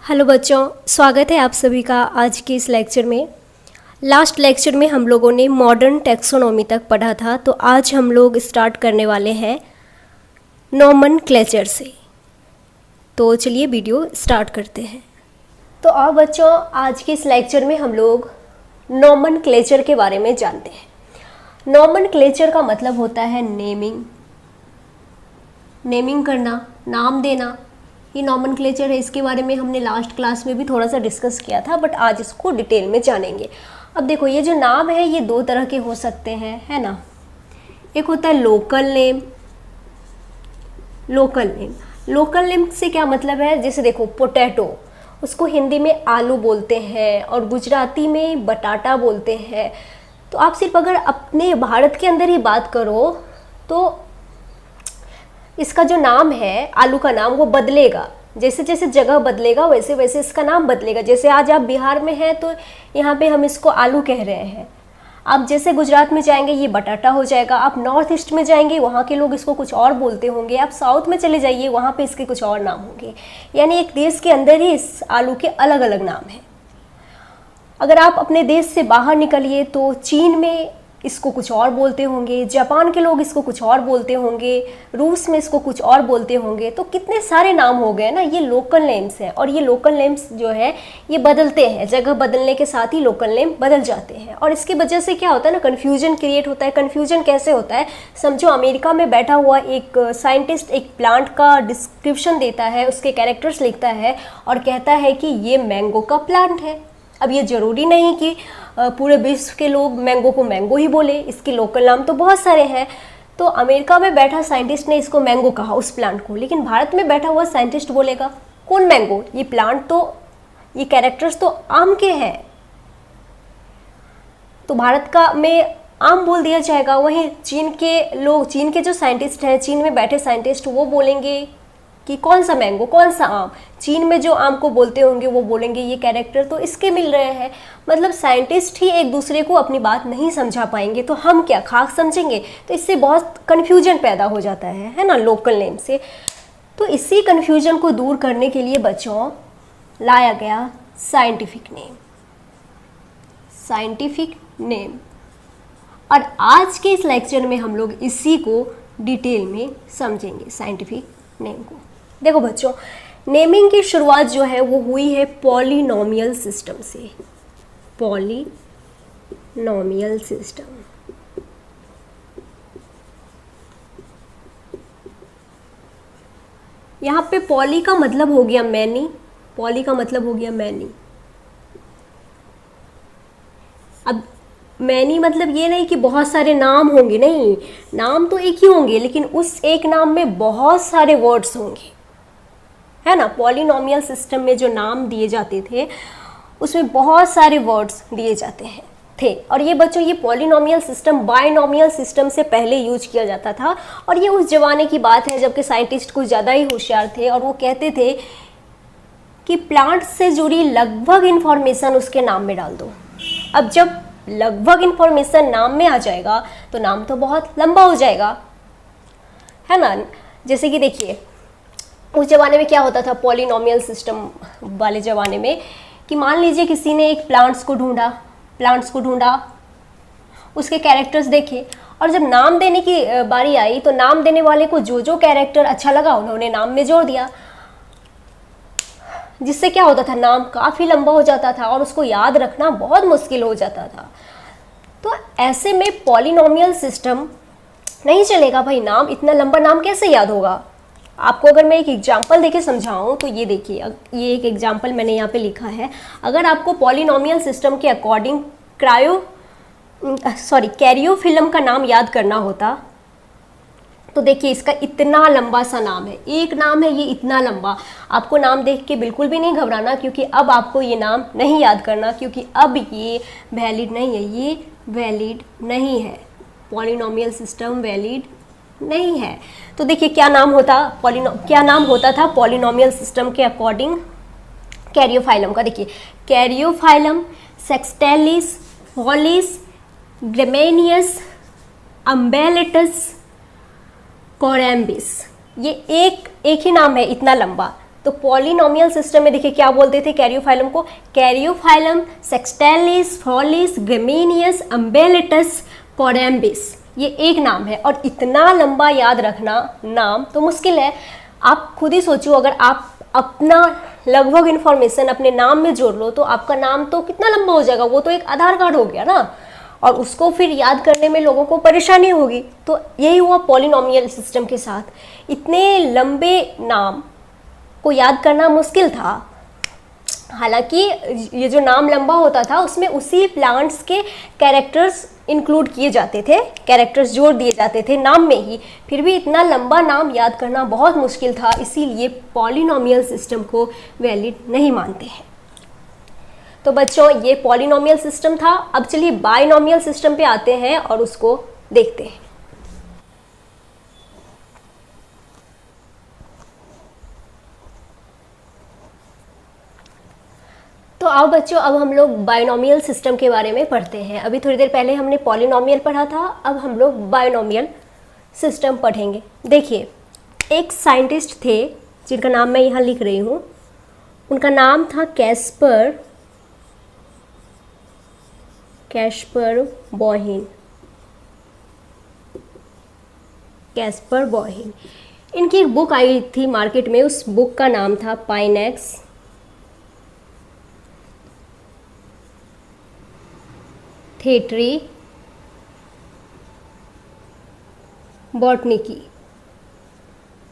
Hello बच्चों, स्वागत है आप सभी का आज के इस लेक्चर में। लास्ट लेक्चर में हम लोगों ने मॉडर्न टैक्सोनॉमी तक पढ़ा था, तो आज हम लोग स्टार्ट करने वाले हैं नॉमेनक्लेचर से। तो चलिए वीडियो स्टार्ट करते हैं। तो अब बच्चों, आज के इस लेक्चर में हम लोग नॉमेनक्लेचर के बारे में जानते हैं। नॉमेनक्लेचर का मतलब होता है नेमिंग करना, नाम देना। ये नॉमेनक्लेचर है, इसके बारे में हमने लास्ट क्लास में भी थोड़ा सा डिस्कस किया था, बट आज इसको डिटेल में जानेंगे। अब देखो, ये जो नाम है ये दो तरह के हो सकते हैं, है ना। एक होता है लोकल नेम। लोकल नेम से क्या मतलब है, जैसे देखो पोटैटो, उसको हिंदी में आलू बोलते हैं और गुजराती में बटाटा बोलते हैं। तो आप सिर्फ अगर अपने भारत के अंदर ही बात करो तो इसका जो नाम है, आलू का नाम, वो बदलेगा। जैसे जैसे जगह बदलेगा वैसे वैसे इसका नाम बदलेगा। जैसे आज आप बिहार में हैं तो यहाँ पे हम इसको आलू कह रहे हैं। आप जैसे गुजरात में जाएंगे ये बटाटा हो जाएगा। आप नॉर्थ ईस्ट में जाएंगे वहाँ के लोग इसको कुछ और बोलते होंगे। आप साउथ में चले जाइए वहाँ पे इसके कुछ और नाम होंगे। यानी एक देश के अंदर ही इस आलू के अलग अलग नाम हैं। अगर आप अपने देश से बाहर निकलिए तो चीन में इसको कुछ और बोलते होंगे, जापान के लोग इसको कुछ और बोलते होंगे, रूस में इसको कुछ और बोलते होंगे। तो कितने सारे नाम हो गए ना, ये लोकल नेम्स हैं। और ये लोकल नेम्स जो है ये बदलते हैं, जगह बदलने के साथ ही लोकल नेम बदल जाते हैं। और इसकी वजह से क्या होता है ना, कन्फ्यूजन क्रिएट होता है। कन्फ्यूजन कैसे होता है, समझो अमेरिका में बैठा हुआ एक साइंटिस्ट एक प्लांट का डिस्क्रिप्शन देता है, उसके कैरेक्टर्स लिखता है और कहता है कि ये मैंगो का प्लांट है। अब ये ज़रूरी नहीं कि पूरे विश्व के लोग मैंगो को मैंगो ही बोले, इसके लोकल नाम तो बहुत सारे हैं। तो अमेरिका में बैठा साइंटिस्ट ने इसको मैंगो कहा, उस प्लांट को, लेकिन भारत में बैठा हुआ साइंटिस्ट बोलेगा कौन मैंगो, ये प्लांट तो, ये कैरेक्टर्स तो आम के हैं। तो भारत का में आम बोल दिया जाएगा। वहीं चीन के लोग, चीन के जो साइंटिस्ट हैं, चीन में बैठे साइंटिस्ट, वो बोलेंगे कि कौन सा मैंगो, कौन सा आम। चीन में जो आम को बोलते होंगे वो बोलेंगे ये कैरेक्टर तो इसके मिल रहे हैं। मतलब साइंटिस्ट ही एक दूसरे को अपनी बात नहीं समझा पाएंगे तो हम क्या खाक समझेंगे। तो इससे बहुत कन्फ्यूजन पैदा हो जाता है ना, लोकल नेम से। तो इसी कन्फ्यूजन को दूर करने के लिए बच्चों लाया गया साइंटिफिक नेम। और आज के इस लेक्चर में हम लोग इसी को डिटेल में समझेंगे, साइंटिफिक नेम को। देखो बच्चों, नेमिंग की शुरुआत जो है वो हुई है पॉलिनोमियल सिस्टम से। पॉलिनोमियल सिस्टम, यहाँ पे पॉली का मतलब हो गया मैनी। अब मैनी मतलब ये नहीं कि बहुत सारे नाम होंगे, नहीं, नाम तो एक ही होंगे लेकिन उस एक नाम में बहुत सारे वर्ड्स होंगे, है ना। पॉलिनोमियल सिस्टम में जो नाम दिए जाते थे उसमें बहुत सारे वर्ड्स दिए जाते थे। और ये बच्चों, ये पॉलिनोमियल सिस्टम बायनोमियल सिस्टम से पहले यूज किया जाता था। और ये उस जमाने की बात है जबकि साइंटिस्ट कुछ ज़्यादा ही होशियार थे और वो कहते थे कि प्लांट से जुड़ी लगभग इंफॉर्मेशन उसके नाम में डाल दो। अब जब लगभग इंफॉर्मेशन नाम में आ जाएगा तो नाम तो बहुत लंबा हो जाएगा, है ना। जैसे कि देखिए, उस जमाने में क्या होता था पॉलिनोमियल सिस्टम वाले ज़माने में, कि मान लीजिए किसी ने एक प्लांट्स को ढूंढा, उसके कैरेक्टर्स देखे और जब नाम देने की बारी आई तो नाम देने वाले को जो जो कैरेक्टर अच्छा लगा उन्होंने नाम में जोड़ दिया, जिससे क्या होता था, नाम काफ़ी लंबा हो जाता था और उसको याद रखना बहुत मुश्किल हो जाता था। तो ऐसे में पॉलिनोमियल सिस्टम नहीं चलेगा भाई, नाम इतना लंबा नाम कैसे याद होगा। आपको अगर मैं एक एग्जांपल देके समझाऊं तो ये देखिए, ये एक एग्जांपल मैंने यहाँ पे लिखा है। अगर आपको पॉलिनोमियल सिस्टम के अकॉर्डिंग कैरियो फिल्म का नाम याद करना होता तो देखिए इसका इतना लंबा सा नाम है, एक नाम है ये इतना लंबा। आपको नाम देख के बिल्कुल भी नहीं घबराना, क्योंकि अब आपको ये नाम नहीं याद करना, क्योंकि अब ये वैलिड नहीं है, पॉलिनोमियल सिस्टम वैलिड नहीं है। तो देखिए क्या नाम होता था पॉलिनोमियल सिस्टम के अकॉर्डिंग कैरियोफाइलम का। देखिए कैरियोफाइलम, सेक्सटेलिस, फॉलिस, ग्रेमेनियस, अम्बेलेटस, कोरैम्बिस, ये एक ही नाम है इतना लंबा। तो पॉलिनोमियल सिस्टम में देखिए क्या बोलते थे कैरियोफाइलम को, कैरियोफाइलम सेक्सटेलिस, फ्रॉलिस, ग्रेमिनियस, अम्बेलिटस, कोरैम्बिस, ये एक नाम है। और इतना लंबा याद रखना नाम तो मुश्किल है। आप खुद ही सोचो, अगर आप अपना लगभग इन्फॉर्मेशन अपने नाम में जोड़ लो तो आपका नाम तो कितना लंबा हो जाएगा, वो तो एक आधार कार्ड हो गया ना, और उसको फिर याद करने में लोगों को परेशानी होगी। तो यही हुआ पॉलिनोमियल सिस्टम के साथ, इतने लंबे नाम को याद करना मुश्किल था। हालांकि ये जो नाम लंबा होता था उसमें उसी प्लांट्स के कैरेक्टर्स इंक्लूड किए जाते थे, कैरेक्टर्स जोड़ दिए जाते थे नाम में ही, फिर भी इतना लंबा नाम याद करना बहुत मुश्किल था, इसीलिए पॉलिनोमियल सिस्टम को वैलिड नहीं मानते हैं। तो बच्चों ये पॉलिनोमियल सिस्टम था। अब चलिए बाइनोमियल सिस्टम पे आते हैं और उसको देखते हैं। तो आओ बच्चों, अब हम लोग बाइनोमियल सिस्टम के बारे में पढ़ते हैं। अभी थोड़ी देर पहले हमने पॉलिनोमियल पढ़ा था, अब हम लोग बाइनोमियल सिस्टम पढ़ेंगे। देखिए एक साइंटिस्ट थे जिनका नाम मैं यहाँ लिख रही हूँ, उनका नाम था कैस्पर बॉहिन। इनकी एक बुक आई थी मार्केट में, उस बुक का नाम था पाइनेक्स थेटरी बॉटनिकी।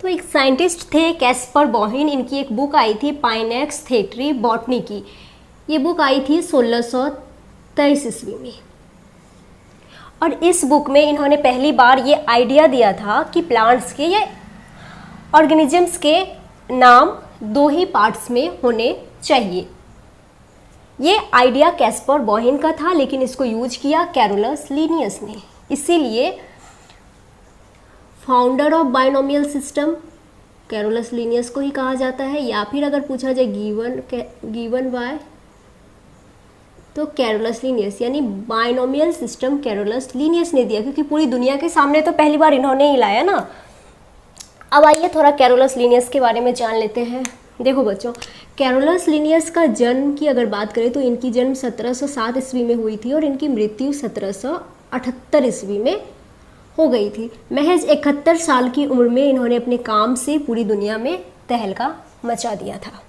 तो एक साइंटिस्ट थे कैस्पर बॉहिन, इनकी एक बुक आई थी पाइनेक्स थेटरी बॉटनिकी। ये बुक आई थी 1623 ईस्वी में, और इस बुक में इन्होंने पहली बार ये आइडिया दिया था कि प्लांट्स के या ऑर्गेनिजम्स के नाम दो ही पार्ट्स में होने चाहिए। ये आइडिया कैस्पर बॉहिन का था, लेकिन इसको यूज किया कैरोलस लीनियस ने, इसीलिए founder of binomial system Carolus Linnaeus को ही कहा जाता है। या फिर अगर पूछा जाए गिवन बाय, तो कैरोलस लीनियस, यानी बाइनोमियल सिस्टम कैरोलस लीनियस ने दिया, क्योंकि पूरी दुनिया के सामने तो पहली बार इन्होंने ही लाया ना। अब आइए थोड़ा कैरोलस लीनियस के बारे में जान लेते हैं। देखो बच्चों, कैरोलस लीनियस का जन्म की अगर बात करें तो इनकी जन्म 1707 ईस्वी में हुई थी और इनकी मृत्यु 1778 ईस्वी में हो गई थी। महज 71 साल की उम्र में इन्होंने अपने काम से पूरी दुनिया में तहलका मचा दिया था।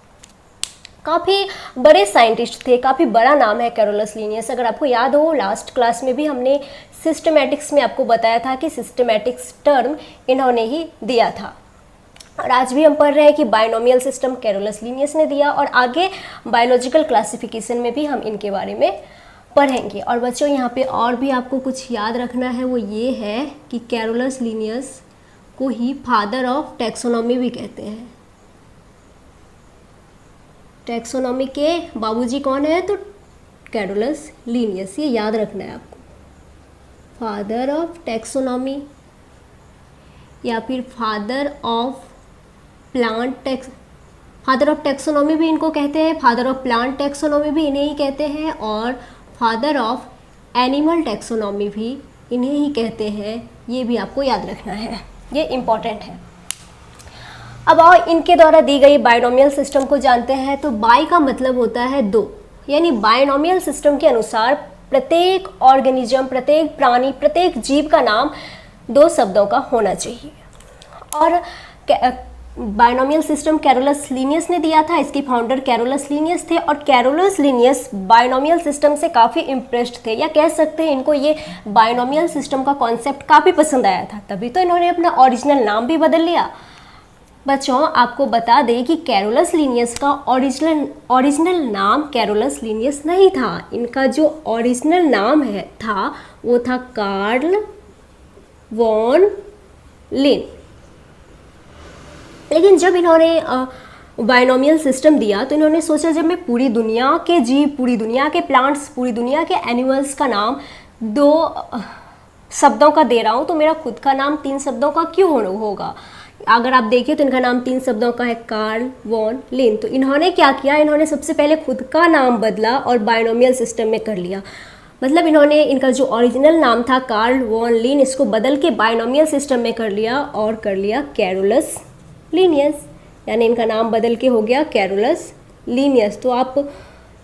काफ़ी बड़े साइंटिस्ट थे, काफ़ी बड़ा नाम है कैरोलस लीनियस। अगर आपको याद हो लास्ट क्लास में भी हमने सिस्टमैटिक्स में आपको बताया था कि सिस्टमैटिक्स टर्म इन्होंने ही दिया था, और आज भी हम पढ़ रहे हैं कि बाइनोमियल सिस्टम कैरोलस लीनियस ने दिया, और आगे बायोलॉजिकल क्लासिफिकेशन में भी हम इनके बारे में पढ़ेंगे। और बच्चों यहाँ पे और भी आपको कुछ याद रखना है, वो ये है कि कैरोलस लीनियस को ही फादर ऑफ टैक्सोनॉमी भी कहते हैं। टैक्सोनॉमी के बाबूजी कौन है, तो कैरोलस लीनियस, ये याद रखना है आपको। फादर ऑफ टैक्सोनॉमी या फिर फादर ऑफ टैक्सोनॉमी भी इनको कहते हैं, फादर ऑफ प्लांट टैक्सोनॉमी भी इन्हें ही कहते हैं, और फादर ऑफ एनिमल टैक्सोनॉमी भी इन्हें ही कहते हैं। ये भी आपको याद रखना है, ये इम्पॉर्टेंट है। अब आओ इनके द्वारा दी गई बाइनोमियल सिस्टम को जानते हैं। तो बाई का मतलब होता है दो, यानी बाइनोमियल सिस्टम के अनुसार प्रत्येक ऑर्गेनिज्म, प्रत्येक प्राणी, प्रत्येक जीव का नाम दो शब्दों का होना चाहिए। और बाइनोमियल सिस्टम कैरोलस लीनियस ने दिया था, इसके फाउंडर कैरोलस लीनियस थे, और कैरोलस लीनियस बाइनोमियल सिस्टम से काफ़ी इम्प्रेस्ड थे, या कह सकते हैं इनको ये बाइनोमियल सिस्टम का कॉन्सेप्ट काफ़ी पसंद आया था, तभी तो इन्होंने अपना ओरिजिनल नाम भी बदल लिया। बच्चों आपको बता दें कि कैरोलस लीनियस का ओरिजिनल नाम कैरोलस लीनियस नहीं था, इनका जो ओरिजिनल नाम था वो था कार्ल वॉन लिन। लेकिन जब इन्होंने बाइनोमियल सिस्टम दिया तो इन्होंने सोचा जब मैं पूरी दुनिया के जीव, पूरी दुनिया के प्लांट्स, पूरी दुनिया के एनिमल्स का नाम दो शब्दों का दे रहा हूँ, तो मेरा खुद का नाम तीन शब्दों का क्यों होगा। अगर आप देखिए तो इनका नाम तीन शब्दों का है, कार्ल वॉन लिन। तो इन्होंने क्या किया, इन्होंने सबसे पहले खुद का नाम बदला और बाइनोमियल सिस्टम में कर लिया। मतलब इन्होंने इनका जो ओरिजिनल नाम था कार्ल वॉन लिन, इसको बदल के बाइनोमियल सिस्टम में कर लिया और कर लिया कैरोलस लीनियस। यानी इनका नाम बदल के हो गया कैरोलस लीनियस। तो आप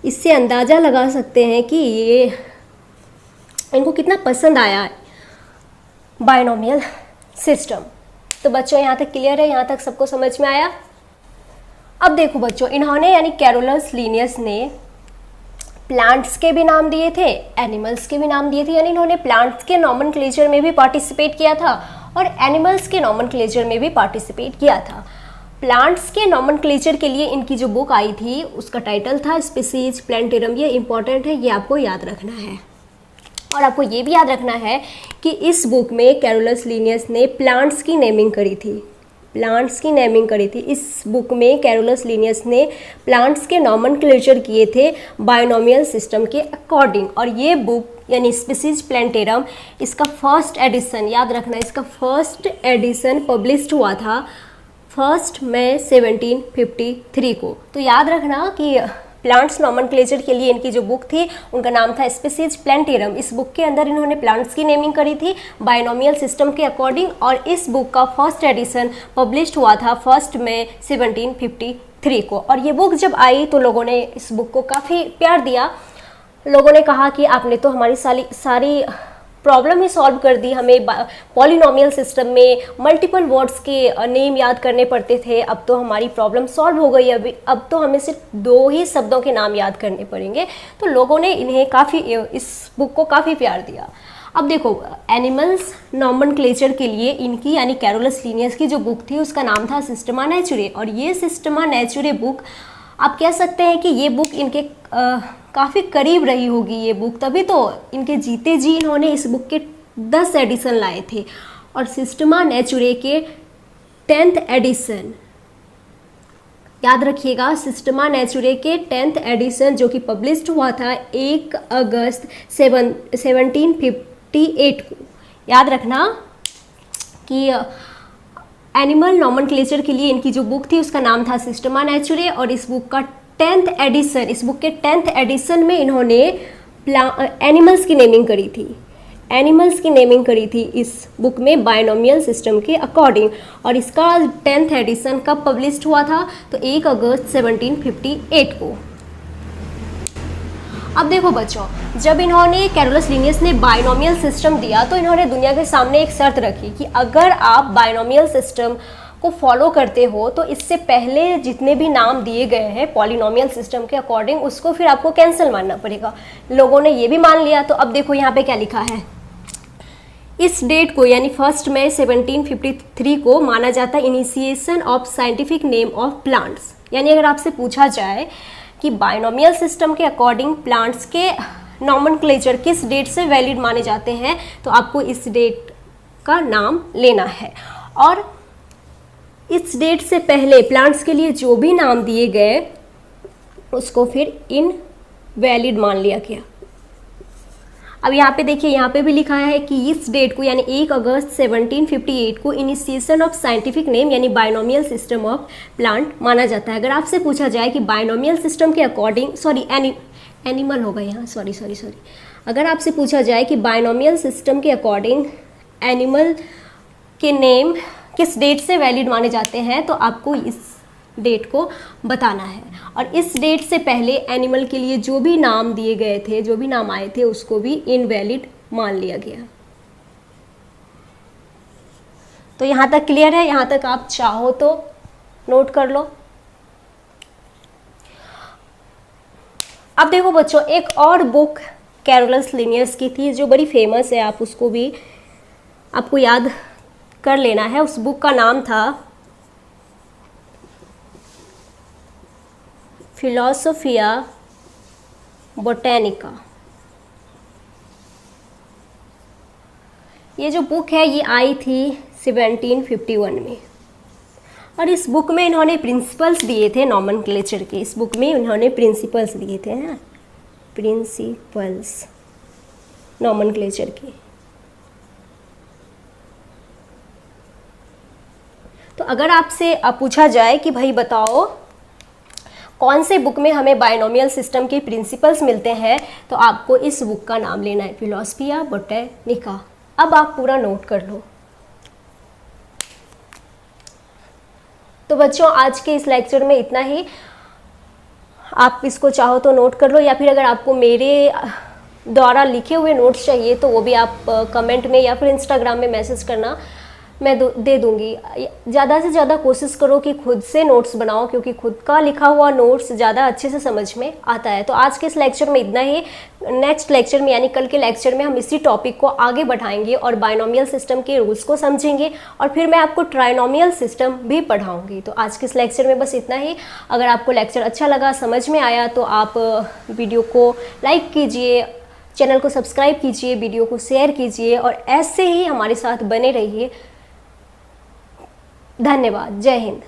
इससे अंदाज़ा लगा सकते हैं कि ये इनको कितना पसंद आया है बायनोमियल सिस्टम। तो बच्चों यहाँ तक क्लियर है, यहाँ तक सबको समझ में आया। अब देखो बच्चों, इन्होंने यानी कैरोलस लीनियस ने प्लांट्स के भी नाम दिए थे, एनिमल्स के भी नाम दिए थे, यानी इन्होंने प्लांट्स के नॉमेनक्लेचर में भी पार्टिसिपेट किया था और एनिमल्स के नॉमेनक्लेचर में भी पार्टिसिपेट किया था। प्लांट्स के नॉमेनक्लेचर के लिए इनकी जो बुक आई थी उसका टाइटल था स्पीसीज प्लांटेरम। ये इंपॉर्टेंट है, ये आपको याद रखना है। और आपको ये भी याद रखना है कि इस बुक में कैरोलस लीनियस ने प्लांट्स की नेमिंग करी थी, प्लांट्स की नेमिंग करी थी। इस बुक में कैरोलस लीनियस ने प्लांट्स के नॉमेनक्लेचर किए थे बायनोमियल सिस्टम के अकॉर्डिंग। और ये बुक यानी स्पीसीज प्लांटेरम, इसका फर्स्ट एडिशन याद रखना, इसका फर्स्ट एडिशन पब्लिश्ड हुआ था 1 मई 1753 को। तो याद रखना कि प्लांट्स नॉमेनक्लेचर के लिए इनकी जो बुक थी उनका नाम था स्पीसीज प्लांटेरम। इस बुक के अंदर इन्होंने प्लांट्स की नेमिंग करी थी बायनोमियल सिस्टम के अकॉर्डिंग, और इस बुक का फर्स्ट एडिशन पब्लिश्ड हुआ था 1 मई 1753 को। और ये बुक जब आई तो लोगों ने इस बुक को काफ़ी प्यार दिया। लोगों ने कहा कि आपने तो हमारी सारी प्रॉब्लम ही सॉल्व कर दी, हमें पॉलिनोमियल सिस्टम में मल्टीपल वर्ड्स के नेम याद करने पड़ते थे, अब तो हमारी प्रॉब्लम सॉल्व हो गई, अब तो हमें सिर्फ 2 ही शब्दों के नाम याद करने पड़ेंगे। तो लोगों ने इन्हें काफ़ी, इस बुक को काफ़ी प्यार दिया। अब देखो, एनिमल्स नॉमेनक्लेचर के लिए इनकी यानी कैरोलस लीनियस की जो बुक थी उसका नाम था सिस्टमा नेचुरे। और ये सिस्टमा नेचुरे बुक आप कह सकते हैं कि ये बुक इनके काफ़ी करीब रही होगी ये बुक, तभी तो इनके जीते जी इन्होंने इस बुक के 10 एडिशन लाए थे। और सिस्टमा नेचुरे के 10th एडिशन याद रखिएगा, सिस्टमा नेचुरे के 10th एडिशन जो कि पब्लिश्ड हुआ था 1 अगस्त 1758 को। याद रखना कि एनिमल नॉमेनक्लेचर के लिए इनकी जो बुक थी उसका नाम था सिस्टमा नेचुरे, और इस बुक का 10th एडिशन, इस बुक के 10th एडिशन में इन्होंने एनिमल्स की नेमिंग करी थी, एनिमल्स की नेमिंग करी थी इस बुक में बायनोमियल सिस्टम के अकॉर्डिंग। और इसका 10th एडिशन कब पब्लिश्ड हुआ था? तो 1 अगस्त 1758 को। अब देखो बच्चों, जब इन्होंने कैरोलस लीनियस ने बायनोमियल सिस्टम दिया तो इन्होंने दुनिया के सामने एक शर्त रखी कि अगर आप बायनोमियल सिस्टम को फॉलो करते हो तो इससे पहले जितने भी नाम दिए गए हैं पॉलिनोमियल सिस्टम के अकॉर्डिंग उसको फिर आपको कैंसिल मानना पड़ेगा। लोगों ने ये भी मान लिया। तो अब देखो यहाँ पे क्या लिखा है, इस डेट को यानी 1 मई 1753 को माना जाता है initiation of scientific name of plants. यानी अगर आपसे पूछा जाए कि बायनोमियल सिस्टम के अकॉर्डिंग प्लांट्स के नॉमेनक्लेचर किस डेट से वैलिड माने जाते हैं तो आपको इस डेट का नाम लेना है। और इस डेट से पहले प्लांट्स के लिए जो भी नाम दिए गए उसको फिर इनवैलिड मान लिया गया। अब यहाँ पे देखिए, यहाँ पे भी लिखा है कि इस डेट को यानी 1 अगस्त 1758 को इनिशिएशन ऑफ साइंटिफिक नेम यानी बायनोमियल सिस्टम ऑफ प्लांट माना जाता है। अगर आपसे पूछा जाए कि बायनोमियल सिस्टम के अकॉर्डिंग एनिमल होगा यहाँ, सॉरी, अगर आपसे पूछा जाए कि बायनोमियल सिस्टम के अकॉर्डिंग एनिमल के नेम किस डेट से वैलिड माने जाते हैं तो आपको इस डेट को बताना है। और इस डेट से पहले एनिमल के लिए जो भी नाम दिए गए थे, जो भी नाम आए थे उसको भी इनवैलिड मान लिया गया। तो यहाँ तक क्लियर है? यहाँ तक आप चाहो तो नोट कर लो। अब देखो बच्चों, एक और बुक कैरोलस लीनियस की थी जो बड़ी फेमस है, आप उसको भी आपको याद कर लेना है। उस बुक का नाम था फिलोसोफिया बोटेनिका। ये जो बुक है ये आई थी 1751 में, और इस बुक में इन्होंने प्रिंसिपल्स दिए थे नॉमेनक्लेचर के। इस बुक में इन्होंने प्रिंसिपल्स दिए थे, हैं प्रिंसिपल्स नॉमेनक्लेचर के। तो अगर आपसे पूछा जाए कि भाई बताओ कौन से बुक में हमें बायनोमियल सिस्टम के प्रिंसिपल्स मिलते हैं तो आपको इस बुक का नाम लेना है, फिलोसोफिया बोटेनिका। अब आप पूरा नोट कर लो। तो बच्चों आज के इस लेक्चर में इतना ही। आप इसको चाहो तो नोट कर लो, या फिर अगर आपको मेरे द्वारा लिखे हुए नोट्स चाहिए तो वो भी आप कमेंट में या फिर इंस्टाग्राम में मैसेज करना, मैं दे दूंगी। ज़्यादा से ज़्यादा कोशिश करो कि खुद से नोट्स बनाओ, क्योंकि खुद का लिखा हुआ नोट्स ज़्यादा अच्छे से समझ में आता है। तो आज के इस लेक्चर में इतना ही। नेक्स्ट लेक्चर में यानी कल के लेक्चर में हम इसी टॉपिक को आगे बढ़ाएंगे और बाइनोमियल सिस्टम के रूल्स को समझेंगे, और फिर मैं आपको ट्राइनोमियल सिस्टम भी पढ़ाऊँगी। तो आज के इस लेक्चर में बस इतना ही। अगर आपको लेक्चर अच्छा लगा, समझ में आया, तो आप वीडियो को लाइक कीजिए, चैनल को सब्सक्राइब कीजिए, वीडियो को शेयर कीजिए, और ऐसे ही हमारे साथ बने रहिए। धन्यवाद। जय हिंद।